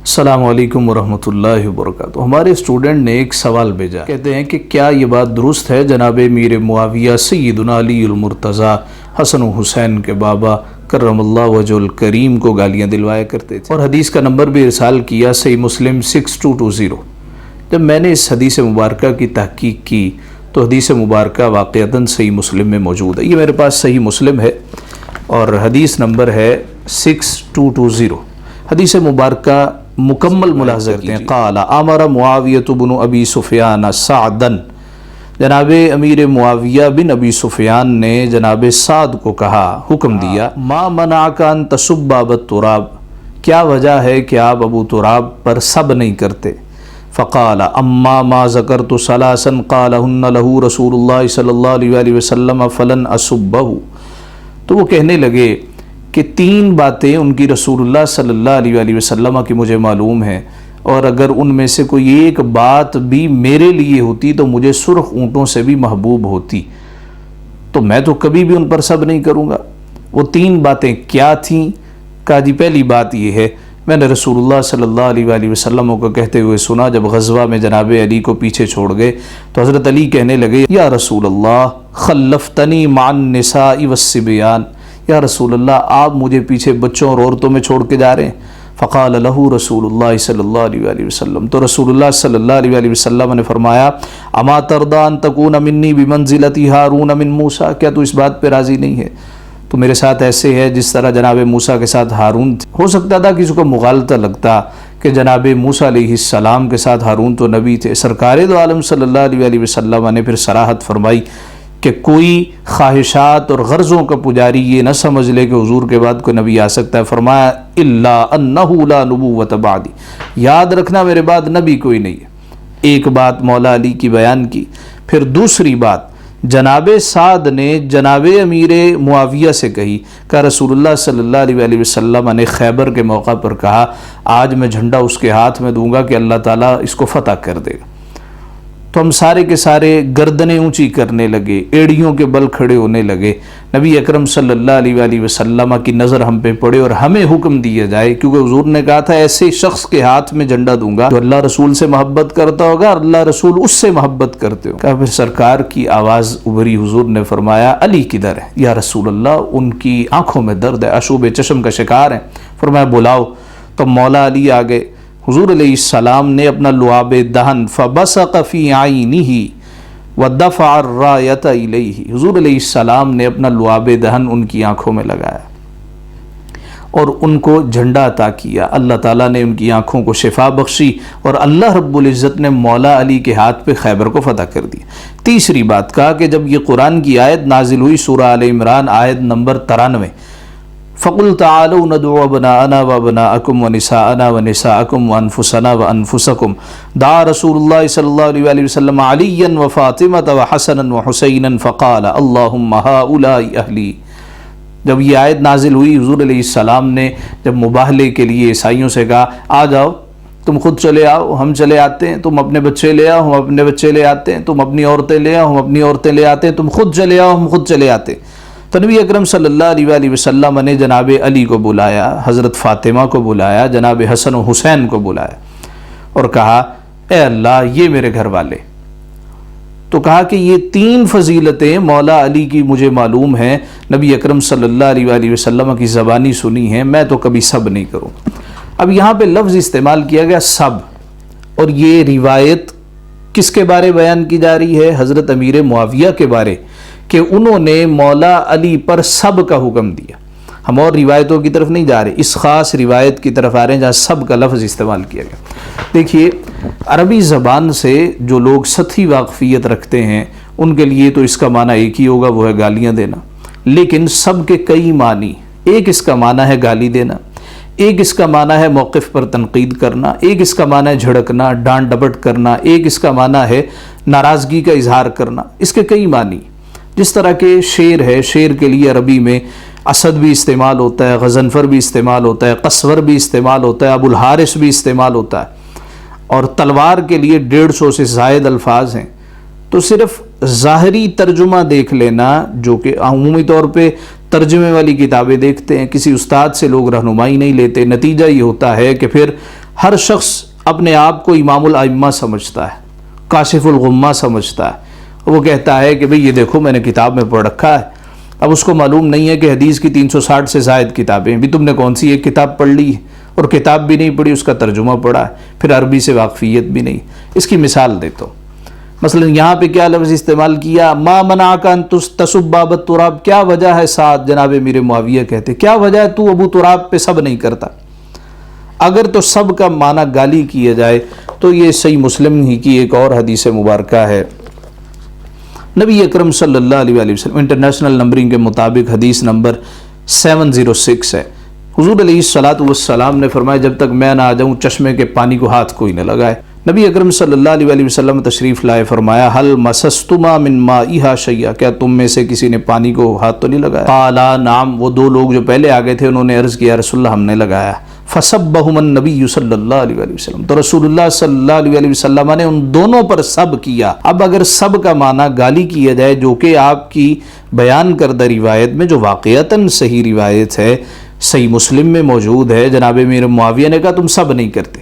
السلام علیکم ورحمۃ اللہ وبرکاتہ۔ ہمارے اسٹوڈنٹ نے ایک سوال بھیجا، کہتے ہیں کہ کیا یہ بات درست ہے جناب میر معاویہ سیدنا علی المرتضیٰ حسن و حسین کے بابا کرم اللہ وجہ الکریم کو گالیاں دلوایا کرتے تھے، اور حدیث کا نمبر بھی ارسال کیا صحیح مسلم 6220۔ جب میں نے اس حدیث مبارکہ کی تحقیق کی تو حدیث مبارکہ واقعتاً صحیح مسلم میں موجود ہے۔ یہ میرے پاس صحیح مسلم ہے اور حدیث نمبر ہے 6220۔ حدیث مبارکہ مکمل ملاحظہ کرتے ہیں۔ قال امر معاویۃ بن ابی سفیان سعدا، جناب امیر معاویہ بن ابی سفیان نے جناب سعد کو کہا، حکم دیا، ما منعک ان تسب ابا تراب، کیا وجہ ہے کہ آپ ابو تراب پر سب نہیں کرتے؟ فقال اما ما ذکرت ثلاثا قالهن له رسول اللہ صلی اللہ علیہ وسلم فلن اسبہ، تو وہ کہنے لگے کہ 3 باتیں ان کی رسول اللہ صلی اللہ علیہ وسلم کی مجھے معلوم ہیں، اور اگر ان میں سے کوئی ایک بات بھی میرے لیے ہوتی تو مجھے سرخ اونٹوں سے بھی محبوب ہوتی، تو میں تو کبھی بھی ان پر سب نہیں کروں گا۔ وہ 3 باتیں کیا تھیں؟ کہا جی پہلی بات یہ ہے، میں نے رسول اللہ صلی اللہ علیہ وسلم کو کہتے ہوئے سنا، جب غزوہ میں جناب علی کو پیچھے چھوڑ گئے تو حضرت علی کہنے لگے، یا رسول اللہ خلفتنی مع النساء والصبیان، یا رسول اللہ آپ مجھے پیچھے بچوں اور عورتوں میں چھوڑ کے جا رہے ہیں۔ فقال له رسول اللہ صلی اللہ علیہ وسلم، تو رسول اللہ صلی اللہ علیہ وسلم نے فرمایا، اما ترضى ان تكون منی بمنزلة ہارون من موسیٰ، کیا تو اس بات پہ راضی نہیں ہے تو میرے ساتھ ایسے ہے جس طرح جناب موسیٰ کے ساتھ ہارون تھے۔ ہو سکتا تھا کسی کو مغالطہ لگتا کہ جناب موسیٰ علیہ السلام کے ساتھ ہارون تو نبی تھے۔ سرکار دو عالم صلی اللہ علیہ وسلم نے پھر صراحت فرمائی کہ کوئی خواہشات اور غرضوں کا پجاری یہ نہ سمجھ لے کہ حضور کے بعد کوئی نبی آ سکتا ہے۔ فرمایا الا انہ لا نبوۃ بعدی، یاد رکھنا میرے بعد نبی کوئی نہیں ہے۔ ایک بات مولا علی کی بیان کی۔ پھر دوسری بات جناب سعد نے جناب امیر معاویہ سے کہی کہ رسول اللہ صلی اللہ علیہ وسلم نے خیبر کے موقع پر کہا، آج میں جھنڈا اس کے ہاتھ میں دوں گا کہ اللہ تعالیٰ اس کو فتح کر دے گا۔ تو ہم سارے کے سارے گردنیں اونچی کرنے لگے، ایڑیوں کے بل کھڑے ہونے لگے۔ نبی اکرم صلی اللہ علیہ وسلم کی نظر ہم پہ پڑے اور ہمیں حکم دیا جائے، کیونکہ حضور نے کہا تھا ایسے شخص کے ہاتھ میں جھنڈا دوں گا جو اللہ رسول سے محبت کرتا ہوگا اور اللہ رسول اس سے محبت کرتے ہو۔ کہا پھر سرکار کی آواز ابھری، حضور نے فرمایا علی کدھر ہے؟ یا رسول اللہ ان کی آنکھوں میں درد ہے، اشوب چشم کا شکار ہیں۔ فرمایا بلاؤ۔ تو مولا علی آ گئے۔ حضور علیہ السلام نے اپنا لعاب دہن فبصق فی عینہ ودفع الرایۃ الیہ، حضور علیہ السلام نے اپنا لعاب دہن ان کی آنکھوں میں لگایا اور ان کو جھنڈا عطا کیا۔ اللہ تعالیٰ نے ان کی آنکھوں کو شفا بخشی اور اللہ رب العزت نے مولا علی کے ہاتھ پہ خیبر کو فتح کر دیا۔ تیسری بات کہا کہ جب یہ قرآن کی آیت نازل ہوئی، سورہ آل عمران آیت نمبر 93، فَقُلْ تَعَالَوْا نَدْعُ أَبْنَاءَنَا وَأَبْنَاءَكُمْ وَنِسَاءَنَا وَنِسَاءَكُمْ وَأَنفُسَنَا وَأَنفُسَكُمْ دعا رسول اللہ صلی اللہ علیہ وسلم علیًا وفاطمة وحسنا وحسینا فقال اللہم ہؤلاء اہلی۔ جب یہ آیت نازل ہوئی، حضور علیہ السلام نے جب مباہلے کے لیے عیسائیوں سے کہا، آ جاؤ تم خود چلے آؤ، ہم چلے آتے ہیں، تم اپنے بچے لے آؤ، ہم اپنے بچے لے آتے ہیں، تم اپنی عورتیں لے آؤ، ہم اپنی عورتیں لے آتے ہیں، تم خود چلے آؤ، ہم خود چلے آتے ہیں۔ تو نبی اکرم صلی اللہ علیہ وسلم نے جناب علی کو بلایا، حضرت فاطمہ کو بلایا، جناب حسن و حسین کو بلایا اور کہا اے اللہ یہ میرے گھر والے۔ تو کہا کہ یہ 3 فضیلتیں مولا علی کی مجھے معلوم ہیں، نبی اکرم صلی اللہ علیہ وسلم کی زبانی سنی ہیں، میں تو کبھی سب نہیں کروں۔ اب یہاں پہ لفظ استعمال کیا گیا سب، اور یہ روایت کس کے بارے بیان کی جا رہی ہے؟ حضرت امیر معاویہ کے بارے، کہ انہوں نے مولا علی پر سب کا حکم دیا۔ ہم اور روایتوں کی طرف نہیں جا رہے، اس خاص روایت کی طرف آ رہے ہیں جہاں سب کا لفظ استعمال کیا گیا۔ دیکھیے عربی زبان سے جو لوگ سطحی واقفیت رکھتے ہیں ان کے لیے تو اس کا معنی ایک ہی ہوگا، وہ ہے گالیاں دینا، لیکن سب کے کئی معنی۔ ایک اس کا معنی ہے گالی دینا، ایک اس کا معنی ہے موقف پر تنقید کرنا، ایک اس کا معنی ہے جھڑکنا، ڈانٹ ڈپٹ کرنا، ایک اس کا معنی ہے ناراضگی کا اظہار کرنا۔ اس کے کئی معنی، جس طرح کے شیر ہے، شیر کے لیے عربی میں اسد بھی استعمال ہوتا ہے، غضنفر بھی استعمال ہوتا ہے، قصور بھی استعمال ہوتا ہے، ابو الحارث بھی استعمال ہوتا ہے، اور تلوار کے لیے 150 سے زائد الفاظ ہیں۔ تو صرف ظاہری ترجمہ دیکھ لینا، جو کہ عمومی طور پہ ترجمے والی کتابیں دیکھتے ہیں، کسی استاد سے لوگ رہنمائی نہیں لیتے، نتیجہ یہ ہوتا ہے کہ پھر ہر شخص اپنے آپ کو امام الائمہ سمجھتا ہے، کاشف الغمہ سمجھتا ہے، وہ کہتا ہے کہ بھئی یہ دیکھو میں نے کتاب میں پڑھ رکھا ہے۔ اب اس کو معلوم نہیں ہے کہ حدیث کی 360 سے زائد کتابیں ہیں، بھی تم نے کون سی ایک کتاب پڑھ لی ہے، اور کتاب بھی نہیں پڑھی، اس کا ترجمہ پڑھا ہے، پھر عربی سے واقفیت بھی نہیں۔ اس کی مثال دیتا ہوں، مثلا یہاں پہ کیا لفظ استعمال کیا، ما منعک ان تسب باب التراب، کیا وجہ ہے ساتھ جناب امیر معاویہ کہتے کیا وجہ ہے تو ابو تراب پہ سب نہیں کرتا؟ اگر تو سب کا معنی گالی کیا جائے تو یہ صحیح مسلم ہی کی ایک اور حدیث مبارکہ ہے، نبی اکرم صلی اللہ علیہ وآلہ وسلم انٹرنیشنل نمبرنگ کے مطابق حدیث نمبر 706 ہے، حضور علیہ الصلوۃ والسلام نے فرمایا جب تک میں نہ آ جاؤں چشمے کے پانی کو ہاتھ کوئی نہ لگائے۔ نبی اکرم صلی اللہ علیہ وآلہ وسلم تشریف لائے، فرمایا حل مسستما من مائها شیئا، کیا تم میں سے کسی نے پانی کو ہاتھ تو نہیں لگایا؟ قالا نعم، وہ دو لوگ جو پہلے آ گئے تھے انہوں نے عرض کیا رسول اللہ ہم نے لگایا۔ فسبہم النبی صلی اللہ علیہ وآلہ وسلم، تو رسول اللہ صلی اللہ علیہ وآلہ وسلم نے ان دونوں پر سب کیا۔ اب اگر سب کا معنی گالی کیا جائے جو کہ آپ کی بیان کردہ روایت میں جو واقعتاً صحیح روایت ہے، صحیح مسلم میں موجود ہے، جناب امیر معاویہ نے کہا تم سب نہیں کرتے۔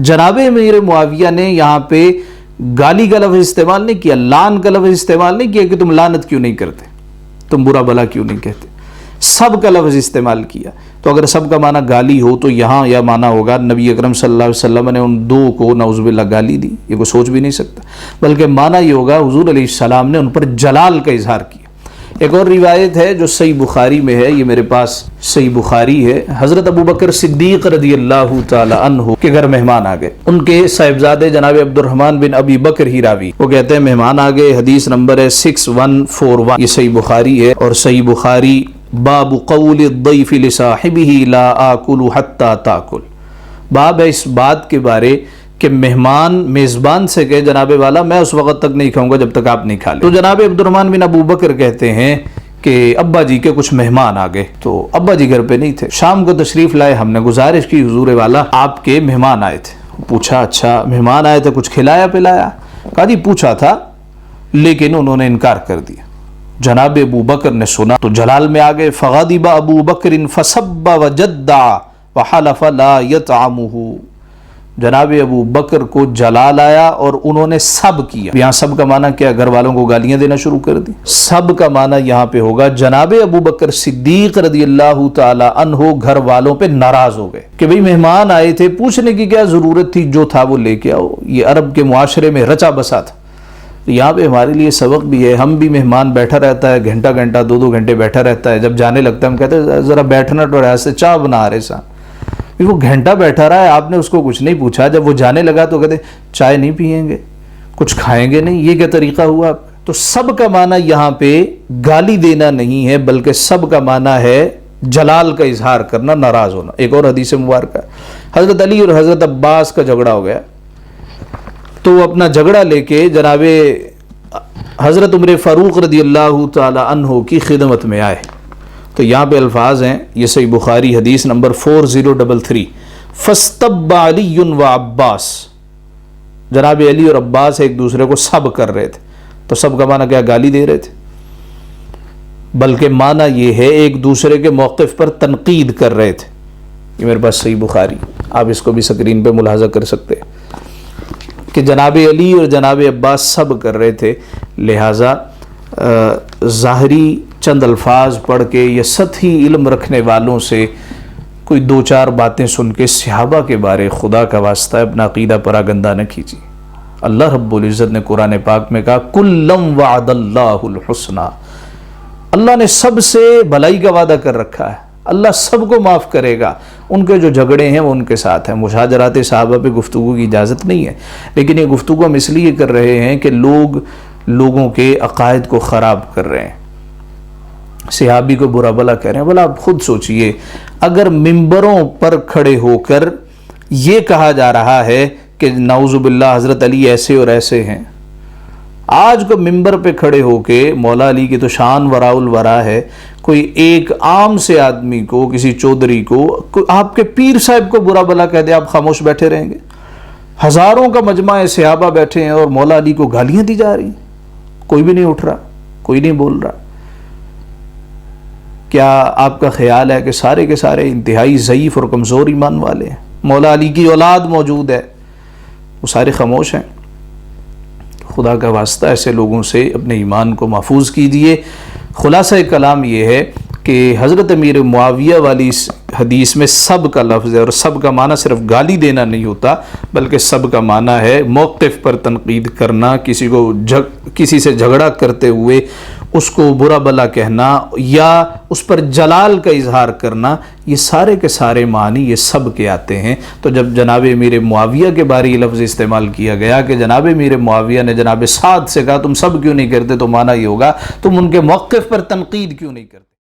جناب امیر معاویہ نے یہاں پہ گالی کا لفظ استعمال نہیں کیا، لعن کا لفظ استعمال نہیں کیا کہ تم لعنت کیوں نہیں کرتے، تم برا بلا کیوں نہیں کہتے، سب کا لفظ استعمال کیا۔ تو اگر سب کا معنی گالی ہو تو یہاں یہ معنی ہوگا نبی اکرم صلی اللہ علیہ وسلم نے ان دو کو نعوذ باللہ گالی دی، یہ کوئی سوچ بھی نہیں سکتا، بلکہ معنی یہ ہوگا حضور علیہ السلام نے ان پر جلال کا اظہار کیا۔ ایک اور روایت ہے جو صحیح بخاری میں ہے، یہ میرے پاس صحیح بخاری ہے، حضرت ابو بکر صدیق رضی اللہ تعالی عنہ کے گھر مہمان آ گئے، ان کے صاحبزادے جناب عبد الرحمن بن ابی بکر ہی راوی، وہ کہتے ہیں مہمان آ گئے، حدیث نمبر ہے 6141، یہ صحیح بخاری ہے، اور صحیح بخاری باب قول الضیف لصاحبہ لا آکل حتی تاکل، باب ہے اس بات کے بارے کہ مہمان میزبان سے کہے جناب والا میں اس وقت تک نہیں کھاؤں گا جب تک آپ نہیں کھا لیں۔ تو جناب عبد الرحمن بن ابو بکر کہتے ہیں کہ ابا جی کے کچھ مہمان آ گئے، تو ابا جی گھر پہ نہیں تھے، شام کو تشریف لائے، ہم نے گزارش کی حضور والا آپ کے مہمان آئے تھے، پوچھا اچھا مہمان آئے تھے کچھ کھلایا پلایا؟ کہا جی پوچھا تھا لیکن انہوں نے انکار کر دیا۔ جناب ابو بکر نے سنا تو جلال میں آگئے، فغضب ابو بکر فسب وجدع وحلف لا يطعمه، جناب ابو بکر کو جلال آیا اور انہوں نے سب کیا۔ یہاں سب کا معنی کیا؟ گھر والوں کو گالیاں دینا شروع کر دی۔ سب کا معنی یہاں پہ ہوگا جناب ابو بکر صدیق رضی اللہ تعالی عنہ گھر والوں پہ ناراض ہو گئے کہ بھئی مہمان آئے تھے، پوچھنے کی کیا ضرورت تھی، جو تھا وہ لے کے آؤ۔ یہ عرب کے معاشرے میں رچا بسا تھا۔ یہاں پہ ہمارے لیے سبق بھی ہے، ہم بھی مہمان بیٹھا رہتا ہے گھنٹہ گھنٹہ 2 گھنٹے بیٹھا رہتا ہے، جب جانے لگتا ہے ہم کہتے ہیں ذرا بیٹھنا تو رہا سے چاہ بنا رہے سان، وہ گھنٹہ بیٹھا رہا ہے، آپ نے اس کو کچھ نہیں پوچھا، جب وہ جانے لگا تو کہتے چائے نہیں پئیں گے، کچھ کھائیں گے نہیں، یہ کیا طریقہ ہوا؟ تو سب کا معنی یہاں پہ گالی دینا نہیں ہے بلکہ سب کا معنی ہے جلال کا اظہار کرنا، ناراض ہونا۔ ایک اور حدیث مبارکہ حضرت علی اور حضرت عباس کا جھگڑا ہو گیا، تو وہ اپنا جھگڑا لے کے جناب حضرت عمر فاروق رضی اللہ تعالی عنہ کی خدمت میں آئے، تو یہاں پہ الفاظ ہیں، یہ صحیح بخاری حدیث نمبر 4033، فاستب علی و عباس، جناب علی اور عباس ایک دوسرے کو سب کر رہے تھے، تو سب کا معنی کیا؟ گالی دے رہے تھے، بلکہ معنی یہ ہے ایک دوسرے کے موقف پر تنقید کر رہے تھے۔ یہ میرے پاس صحیح بخاری، آپ اس کو بھی سکرین پہ ملاحظہ کر سکتے ہیں کہ جناب علی اور جناب عباس سب کر رہے تھے، لہٰذا ظاہری چند الفاظ پڑھ کے یا سطحی علم رکھنے والوں سے کوئی 2-4 باتیں سن کے صحابہ کے بارے خدا کا واسطہ اپنا عقیدہ پراگندہ نہ کیجیے۔ اللہ رب العزت نے قرآن پاک میں کہا کلم وعد اللہ الحسنی، اللہ نے سب سے بھلائی کا وعدہ کر رکھا ہے، اللہ سب کو معاف کرے گا، ان کے جو جھگڑے ہیں وہ ان کے ساتھ ہیں۔ مشاجرات صحابہ پہ گفتگو کی اجازت نہیں ہے، لیکن یہ گفتگو ہم اس لیے کر رہے ہیں کہ لوگوں کے عقائد کو خراب کر رہے ہیں، صحابی کو برا بلا کہہ رہے ہیں۔ بھلا آپ خود سوچئے، اگر ممبروں پر کھڑے ہو کر یہ کہا جا رہا ہے کہ نعوذ باللہ حضرت علی ایسے اور ایسے ہیں، آج کو ممبر پہ کھڑے ہو کے مولا علی کی تو شان وراء الورا ہے، کوئی ایک عام سے آدمی کو، کسی چودھری کو، آپ کے پیر صاحب کو برا بلا کہہ دے، آپ خاموش بیٹھے رہیں گے؟ ہزاروں کا مجمع صحابہ بیٹھے ہیں اور مولا علی کو گالیاں دی جا رہی ہیں، کوئی بھی نہیں اٹھ رہا، کوئی نہیں بول رہا۔ کیا آپ کا خیال ہے کہ سارے کے سارے انتہائی ضعیف اور کمزور ایمان والے ہیں؟ مولا علی کی اولاد موجود ہے، وہ سارے خاموش ہیں۔ خدا کا واسطہ ایسے لوگوں سے اپنے ایمان کو محفوظ کیجیے۔ خلاصہ کلام یہ ہے کہ حضرت امیر معاویہ والی اس حدیث میں سب کا لفظ ہے، اور سب کا معنی صرف گالی دینا نہیں ہوتا، بلکہ سب کا معنی ہے موقف پر تنقید کرنا، کسی سے جھگڑا کرتے ہوئے اس کو برا بلا کہنا یا اس پر جلال کا اظہار کرنا، یہ سارے کے سارے معنی یہ سب کے آتے ہیں۔ تو جب جناب امیر معاویہ کے بارے یہ لفظ استعمال کیا گیا کہ جناب امیر معاویہ نے جناب سعد سے کہا تم سب کیوں نہیں کرتے، تو معنی یہ ہوگا تم ان کے موقف پر تنقید کیوں نہیں کرتے۔